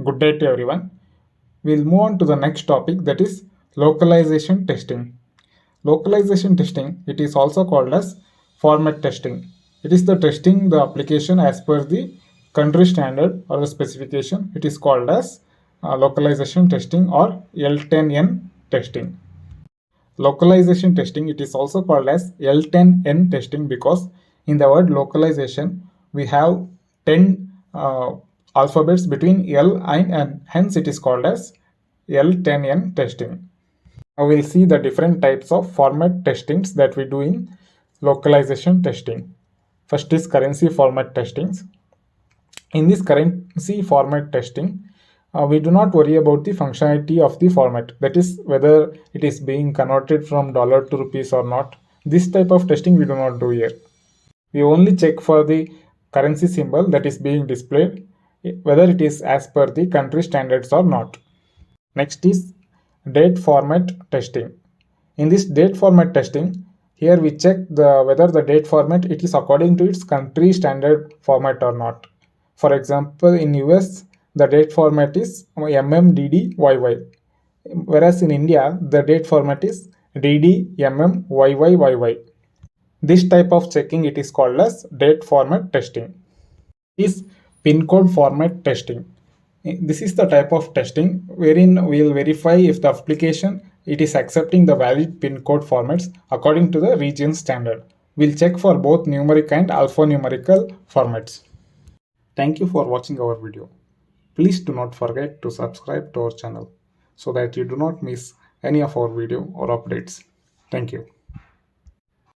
Good day to everyone. We'll move on to the next topic, that is localization testing. Localization testing, it is also called as format testing. It is the testing the application as per the country standard or the specification. It is called as localization testing or L10N testing. Localization testing, it is also called as L10N testing because in the word localization we have 10 alphabets between L and N, hence it is called as L10N testing. Now we'll see the different types of format testings that we do in localization testing. First is currency format testings. In this currency format testing, we do not worry about the functionality of the format, that is whether it is being converted from dollar to rupees or not. This type of testing we do not do here. We only check for the currency symbol that is being displayed, whether it is as per the country standards or not. Next is date format testing. In this date format testing, here we check whether the date format it is according to its country standard format or not. For example, in US, the date format is MMDDYY, whereas in India, the date format is DDMMYYYY. This type of checking it is called as date format testing. Is pin code format testing. This is the type of testing wherein we will verify if the application it is accepting the valid pin code formats according to the region standard. We'll check for both numeric and alphanumerical formats. Thank you for watching our video. Please do not forget to subscribe to our channel so that you do not miss any of our video or updates. Thank you.